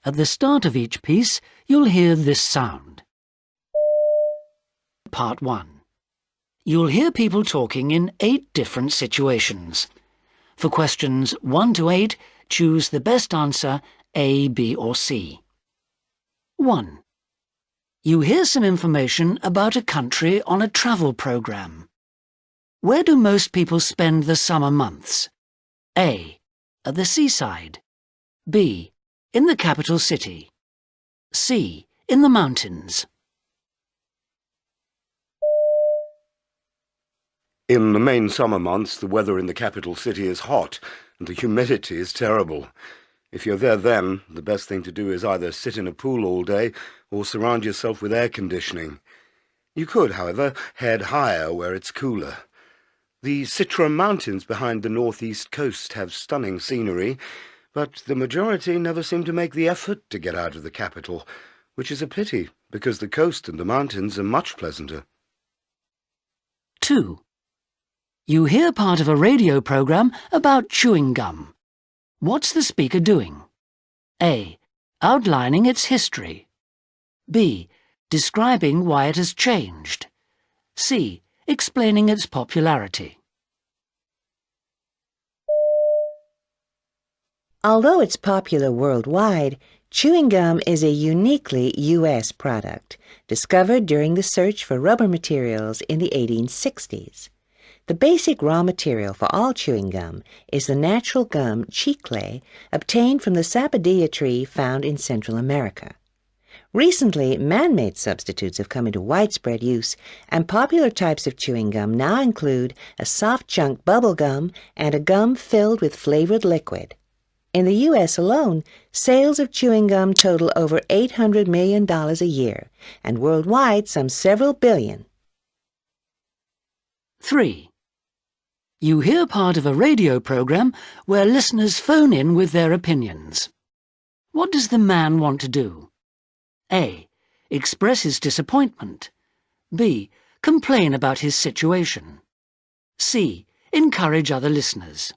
At the start of each piece, you'll hear this sound. Part 1. You'll hear people talking in 8 different situations. For questions 1 to 8, choose the best answer A, B or C. 1. You hear some information about a country on a travel program. Where do most people spend the summer months? A. At the seaside. B. In the capital city. C. In the mountains. In the main summer months, the weather in the capital city is hot, and the humidity is terrible. If you're there then, the best thing to do is either sit in a pool all day or surround yourself with air conditioning. You could, however, head higher where it's cooler. The Citra Mountains behind the northeast coast have stunning scenery, but the majority never seem to make the effort to get out of the capital, which is a pity, because the coast and the mountains are much pleasanter. 2. You hear part of a radio program about chewing gum. What's the speaker doing? A. Outlining its history. B. Describing why it has changed. C. Explaining its popularity. Although it's popular worldwide, chewing gum is a uniquely U.S. product, discovered during the search for rubber materials in the 1860s. The basic raw material for all chewing gum is the natural gum chicle obtained from the sapodilla tree found in Central America. Recently, man-made substitutes have come into widespread use, and popular types of chewing gum now include a soft chunk bubble gum and a gum filled with flavored liquid. In the U.S. alone, sales of chewing gum total over $800 million a year, and worldwide some several billion. 3. You hear part of a radio program where listeners phone in with their opinions. What does the man want to do? A. Express his disappointment. B. Complain about his situation. C. Encourage other listeners.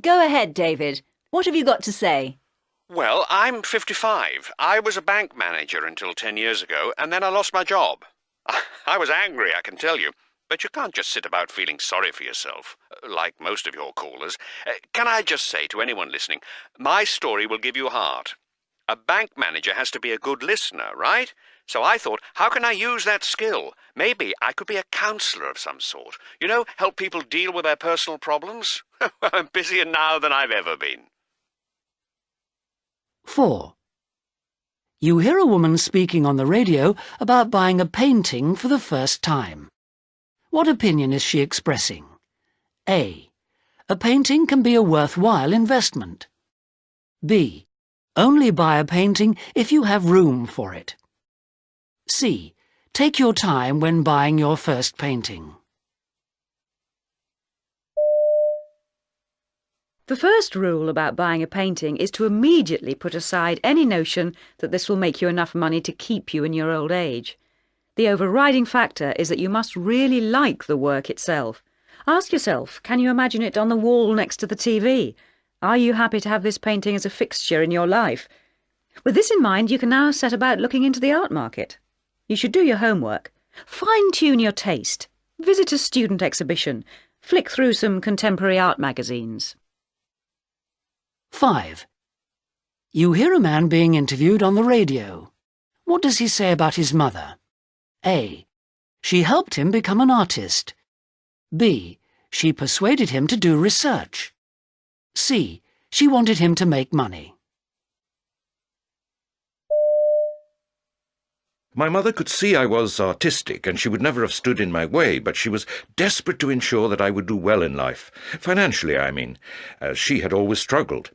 Go ahead, David. What have you got to say? Well, I'm 55. I was a bank manager until 10 years ago, and then I lost my job. I was angry, I can tell you, but you can't just sit about feeling sorry for yourself, like most of your callers. Can I just say to anyone listening, my story will give you heart. A bank manager has to be a good listener, right? So I thought, how can I use that skill? Maybe I could be a counsellor of some sort. You know, help people deal with their personal problems. I'm busier now than I've ever been. 4. You hear a woman speaking on the radio about buying a painting for the first time. What opinion is she expressing? A. A painting can be a worthwhile investment. B. Only buy a painting if you have room for it. C. Take your time when buying your first painting. The first rule about buying a painting is to immediately put aside any notion that this will make you enough money to keep you in your old age. The overriding factor is that you must really like the work itself. Ask yourself, can you imagine it on the wall next to the TV? Are you happy to have this painting as a fixture in your life? With this in mind, you can now set about looking into the art market. You should do your homework. Fine-tune your taste. Visit a student exhibition. Flick through some contemporary art magazines. 5. You hear a man being interviewed on the radio. What does he say about his mother? A. She helped him become an artist. B. She persuaded him to do research. C. She wanted him to make money. My mother could see I was artistic, and she would never have stood in my way, but she was desperate to ensure that I would do well in life, financially, I mean, as she had always struggled.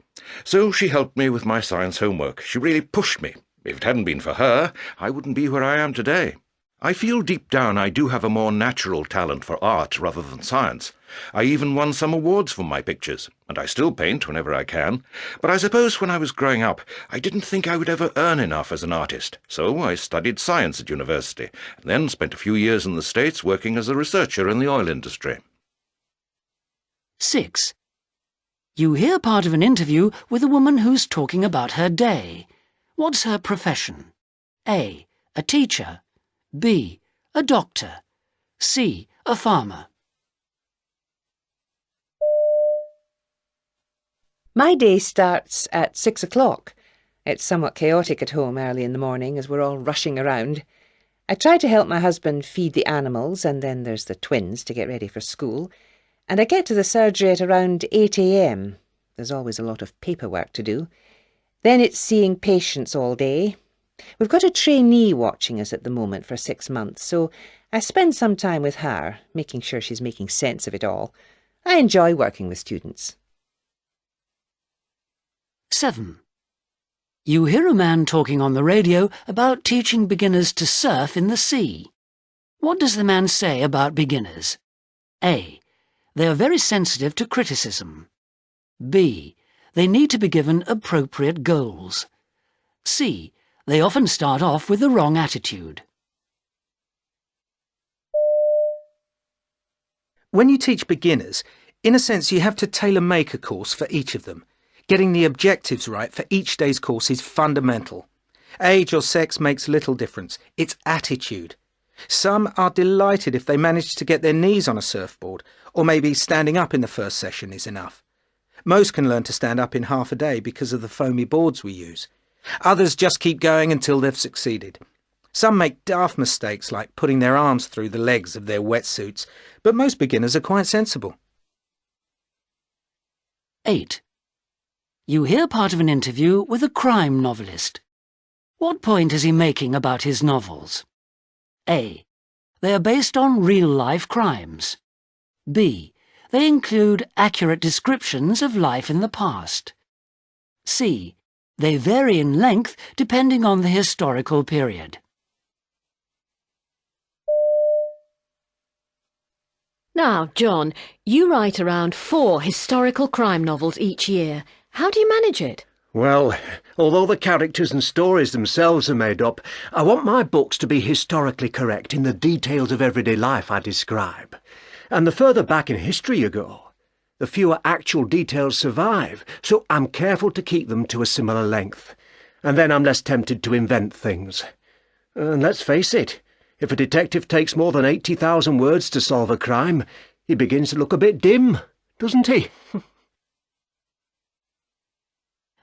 So she helped me with my science homework. She really pushed me. If it hadn't been for her, I wouldn't be where I am today. I feel deep down I do have a more natural talent for art rather than science. I even won some awards for my pictures, and I still paint whenever I can. But I suppose when I was growing up, I didn't think I would ever earn enough as an artist. So I studied science at university, and then spent a few years in the States working as a researcher in the oil industry. 6. You hear part of an interview with a woman who's talking about her day. What's her profession? A. A teacher. B. A doctor. C. A farmer. My day starts at 6 o'clock. It's somewhat chaotic at home early in the morning as we're all rushing around. I try to help my husband feed the animals, and then there's the twins to get ready for school. And I get to the surgery at around 8 a.m. There's always a lot of paperwork to do. Then it's seeing patients all day. We've got a trainee watching us at the moment for 6 months, so I spend some time with her, making sure she's making sense of it all. I enjoy working with students. 7. You hear a man talking on the radio about teaching beginners to surf in the sea. What does the man say about beginners? A. They are very sensitive to criticism. B. They need to be given appropriate goals. C. They often start off with the wrong attitude. When you teach beginners, in a sense you have to tailor-make a course for each of them. Getting the objectives right for each day's course is fundamental. Age or sex makes little difference. It's attitude. Some are delighted if they manage to get their knees on a surfboard, or maybe standing up in the first session is enough. Most can learn to stand up in half a day because of the foamy boards we use. Others just keep going until they've succeeded. Some make daft mistakes like putting their arms through the legs of their wetsuits, but most beginners are quite sensible. 8. You hear part of an interview with a crime novelist. What point is he making about his novels? A. They are based on real-life crimes. B. They include accurate descriptions of life in the past. C. They vary in length depending on the historical period. Now, John, you write around 4 historical crime novels each year. How do you manage it? Well, although the characters and stories themselves are made up, I want my books to be historically correct in the details of everyday life I describe. And the further back in history you go, the fewer actual details survive, so I'm careful to keep them to a similar length. And then I'm less tempted to invent things. And let's face it, if a detective takes more than 80,000 words to solve a crime, he begins to look a bit dim, doesn't he?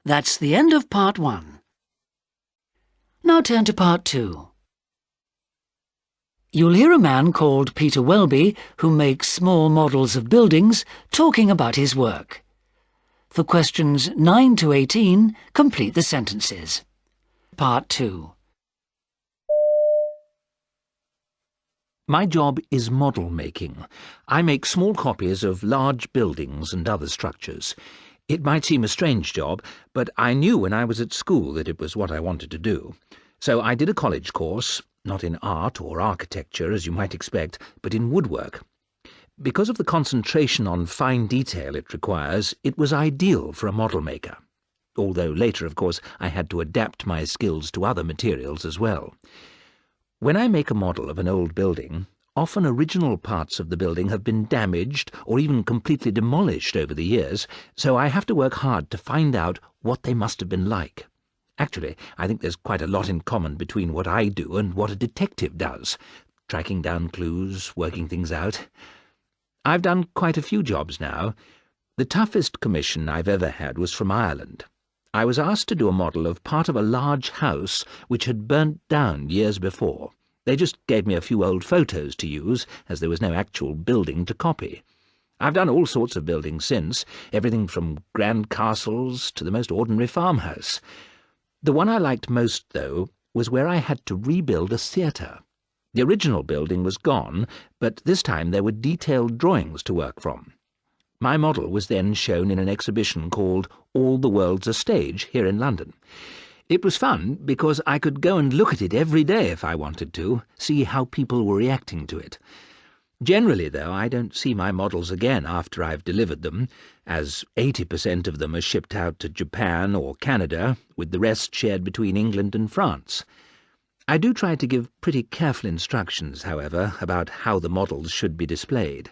That's the end of part 1. Now turn to part 2. You'll hear a man called Peter Welby, who makes small models of buildings, talking about his work. For questions 9 to 18, complete the sentences. Part 2. My job is model making. I make small copies of large buildings and other structures. It might seem a strange job, but I knew when I was at school that it was what I wanted to do. So I did a college course, not in art or architecture, as you might expect, but in woodwork. Because of the concentration on fine detail it requires, it was ideal for a model maker. Although later, of course, I had to adapt my skills to other materials as well. When I make a model of an old building, often original parts of the building have been damaged or even completely demolished over the years, so I have to work hard to find out what they must have been like. Actually, I think there's quite a lot in common between what I do and what a detective does, tracking down clues, working things out. I've done quite a few jobs now. The toughest commission I've ever had was from Ireland. I was asked to do a model of part of a large house which had burnt down years before. They just gave me a few old photos to use, as there was no actual building to copy. I've done all sorts of buildings since, everything from grand castles to the most ordinary farmhouse. The one I liked most, though, was where I had to rebuild a theatre. The original building was gone, but this time there were detailed drawings to work from. My model was then shown in an exhibition called All the World's a Stage here in London. It was fun because I could go and look at it every day if I wanted to, see how people were reacting to it. Generally, though, I don't see my models again after I've delivered them, as 80% of them are shipped out to Japan or Canada, with the rest shared between England and France. I do try to give pretty careful instructions, however, about how the models should be displayed.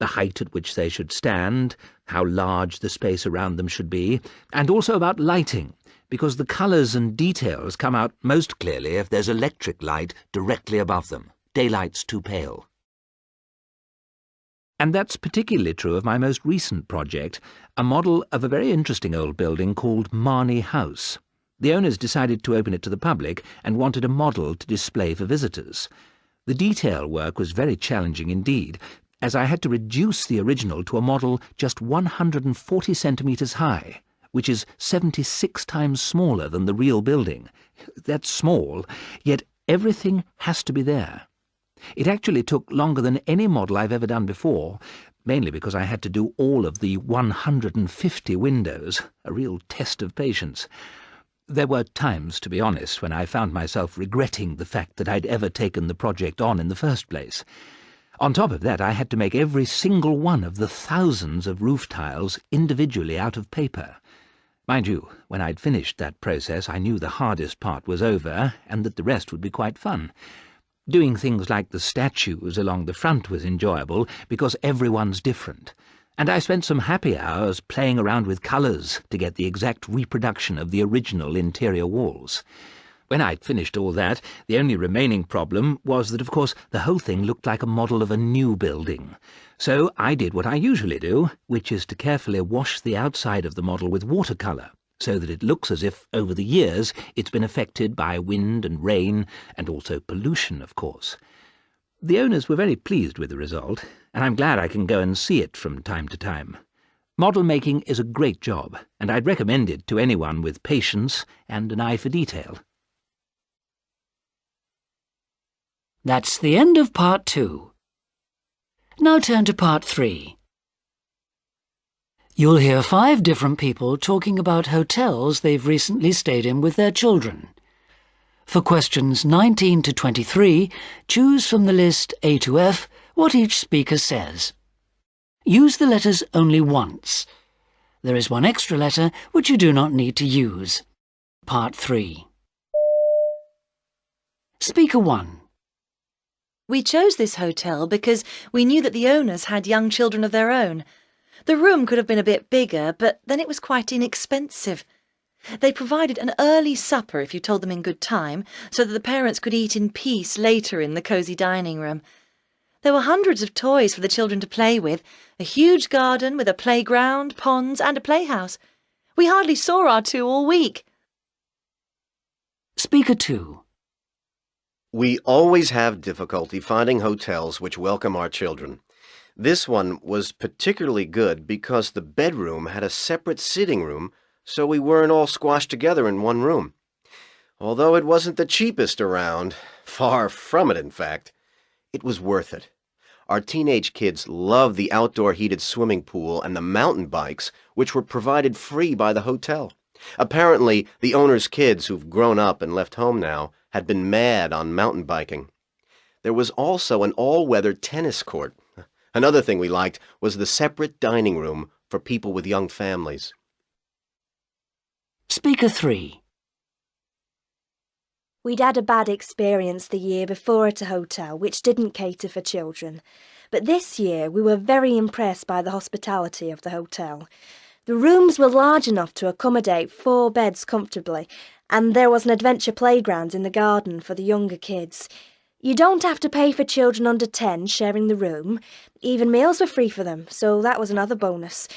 the height at which they should stand, how large the space around them should be, and also about lighting, because the colours and details come out most clearly if there's electric light directly above them. Daylight's too pale. And that's particularly true of my most recent project, a model of a very interesting old building called Marney House. The owners decided to open it to the public and wanted a model to display for visitors. The detail work was very challenging indeed, as I had to reduce the original to a model just 140 centimetres high, which is 76 times smaller than the real building. That's small, yet everything has to be there. It actually took longer than any model I've ever done before, mainly because I had to do all of the 150 windows, a real test of patience. There were times, to be honest, when I found myself regretting the fact that I'd ever taken the project on in the first place. On top of that, I had to make every single one of the thousands of roof tiles individually out of paper. Mind you, when I'd finished that process, I knew the hardest part was over, and that the rest would be quite fun. Doing things like the statues along the front was enjoyable, because everyone's different. And I spent some happy hours playing around with colours to get the exact reproduction of the original interior walls. When I'd finished all that, the only remaining problem was that, of course, the whole thing looked like a model of a new building. So I did what I usually do, which is to carefully wash the outside of the model with watercolour, so that it looks as if, over the years, it's been affected by wind and rain, and also pollution, of course. The owners were very pleased with the result, and I'm glad I can go and see it from time to time. Model making is a great job, and I'd recommend it to anyone with patience and an eye for detail. That's the end of part 2. Now turn to part 3. You'll hear 5 different people talking about hotels they've recently stayed in with their children. For questions 19 to 23, choose from the list A to F what each speaker says. Use the letters only once. There is one extra letter which you do not need to use. Part 3. Speaker 1. We chose this hotel because we knew that the owners had young children of their own. The room could have been a bit bigger, but then it was quite inexpensive. They provided an early supper if you told them in good time, so that the parents could eat in peace later in the cosy dining room. There were hundreds of toys for the children to play with, a huge garden with a playground, ponds and a playhouse. We hardly saw our 2 all week. Speaker 2. We always have difficulty finding hotels which welcome our children. This one was particularly good because the bedroom had a separate sitting room, so we weren't all squashed together in one room. Although it wasn't the cheapest around, far from it in fact, it was worth it. Our teenage kids loved the outdoor heated swimming pool and the mountain bikes, which were provided free by the hotel. Apparently, the owner's kids, who've grown up and left home now, had been mad on mountain biking. There was also an all-weather tennis court. Another thing we liked was the separate dining room for people with young families. Speaker 3. We'd had a bad experience the year before at a hotel which didn't cater for children, but this year we were very impressed by the hospitality of the hotel. The rooms were large enough to accommodate 4 beds comfortably, and there was an adventure playground in the garden for the younger kids. You don't have to pay for children under 10 sharing the room. Even meals were free for them, so that was another bonus.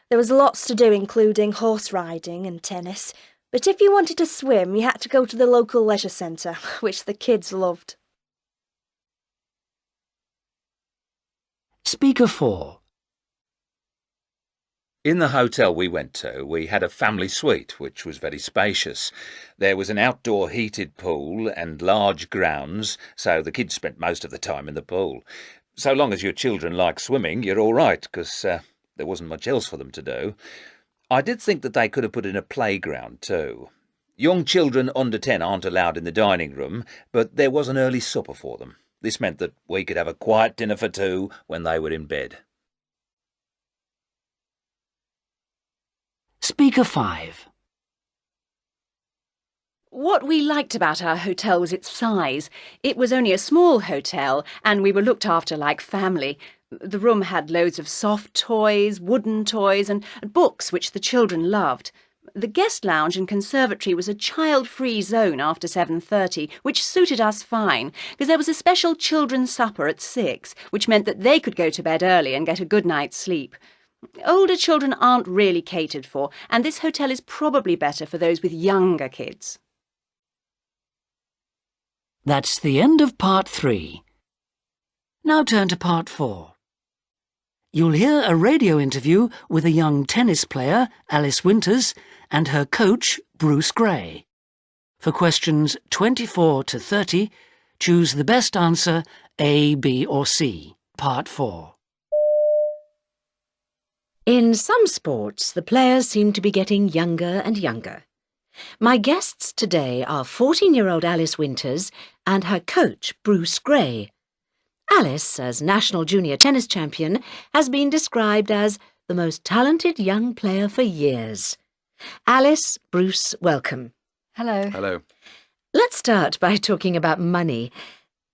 There was lots to do, including horse riding and tennis, but if you wanted to swim, you had to go to the local leisure centre, which the kids loved. Speaker 4. In the hotel we went to, we had a family suite, which was very spacious. There was an outdoor heated pool and large grounds, so the kids spent most of the time in the pool. So long as your children like swimming, you're all right, because there wasn't much else for them to do. I did think that they could have put in a playground too. Young children under 10 aren't allowed in the dining room, but there was an early supper for them. This meant that we could have a quiet dinner for 2 when they were in bed. Speaker 5. What we liked about our hotel was its size. It was only a small hotel, and we were looked after like family. The room had loads of soft toys, wooden toys, and books which the children loved. The guest lounge and conservatory was a child-free zone after 7:30, which suited us fine, because there was a special children's supper at 6, which meant that they could go to bed early and get a good night's sleep. Older children aren't really catered for, and this hotel is probably better for those with younger kids. That's the end of part 3. Now turn to part 4. You'll hear a radio interview with a young tennis player, Alice Winters, and her coach, Bruce Gray. For questions 24 to 30, choose the best answer, A, B or C. Part 4. In some sports, the players seem to be getting younger and younger. My guests today are 14-year-old Alice Winters and her coach, Bruce Gray. Alice, as national junior tennis champion, has been described as the most talented young player for years. Alice, Bruce, welcome. Hello. Hello. Let's start by talking about money.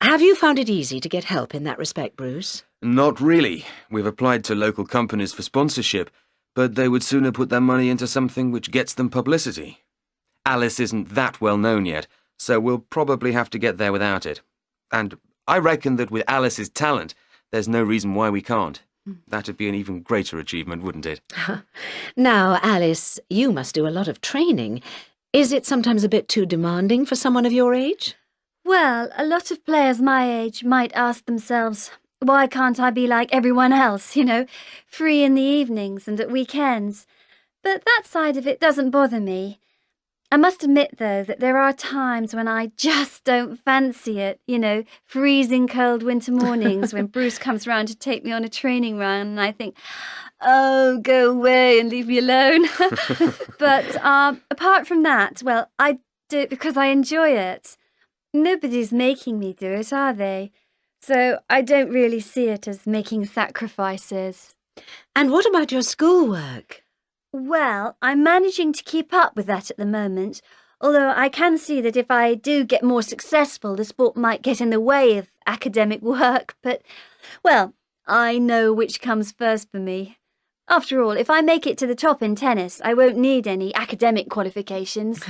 Have you found it easy to get help in that respect, Bruce? Not really. We've applied to local companies for sponsorship, but they would sooner put their money into something which gets them publicity. Alice isn't that well known yet, so we'll probably have to get there without it. And I reckon that with Alice's talent, there's no reason why we can't. That'd be an even greater achievement, wouldn't it? Now, Alice, you must do a lot of training. Is it sometimes a bit too demanding for someone of your age? Well, a lot of players my age might ask themselves, why can't I be like everyone else, free in the evenings and at weekends? But that side of it doesn't bother me. I must admit, though, that there are times when I just don't fancy it, freezing cold winter mornings when Bruce comes round to take me on a training run and I think, oh, go away and leave me alone. But apart from that, well, I do it because I enjoy it. Nobody's making me do it, are they? So I don't really see it as making sacrifices. And what about your schoolwork? Well, I'm managing to keep up with that at the moment, although I can see that if I do get more successful, the sport might get in the way of academic work. But, well, I know which comes first for me. After all, if I make it to the top in tennis, I won't need any academic qualifications.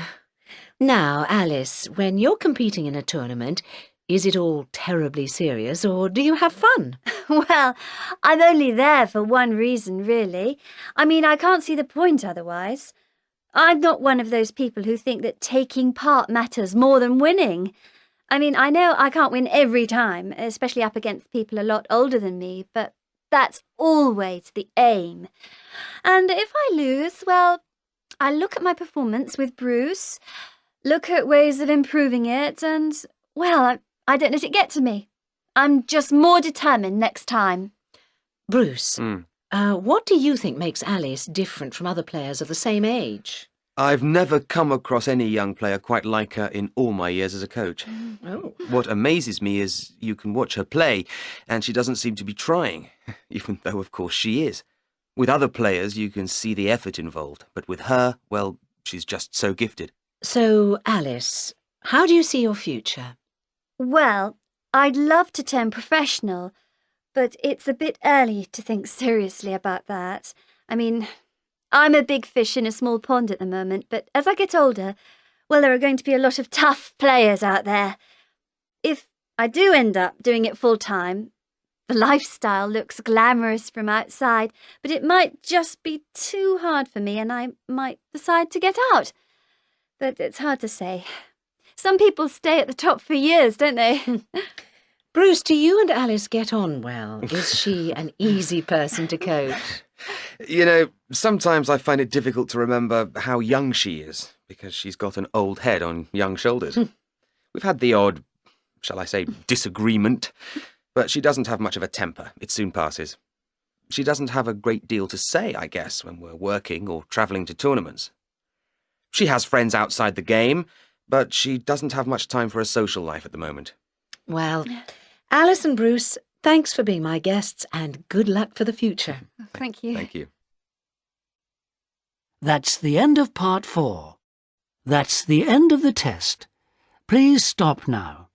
Now, Alice, when you're competing in a tournament, is it all terribly serious, or do you have fun? Well, I'm only there for one reason, really. I mean, I can't see the point otherwise. I'm not one of those people who think that taking part matters more than winning. I mean, I know I can't win every time, especially up against people a lot older than me, but that's always the aim. And if I lose, well, I look at my performance with Bruce, look at ways of improving it, and, well, I don't let it get to me. I'm just more determined next time. Bruce, what do you think makes Alice different from other players of the same age? I've never come across any young player quite like her in all my years as a coach. Oh. What amazes me is you can watch her play, and she doesn't seem to be trying, even though, of course, she is. With other players, you can see the effort involved, but with her, well, she's just so gifted. So, Alice, how do you see your future? Well, I'd love to turn professional, but it's a bit early to think seriously about that. I mean, I'm a big fish in a small pond at the moment, but as I get older, well, there are going to be a lot of tough players out there. If I do end up doing it full-time, the lifestyle looks glamorous from outside, but it might just be too hard for me and I might decide to get out. But it's hard to say. Some people stay at the top for years, don't they? Bruce, do you and Alice get on well? Is she an easy person to coach? Sometimes I find it difficult to remember how young she is, because she's got an old head on young shoulders. We've had the odd, shall I say, disagreement, but she doesn't have much of a temper. It soon passes. She doesn't have a great deal to say, I guess, when we're working or travelling to tournaments. She has friends outside the game, but she doesn't have much time for a social life at the moment. Well, Alice and Bruce, thanks for being my guests and good luck for the future. Thank you. Thank you. That's the end of part 4. That's the end of the test. Please stop now.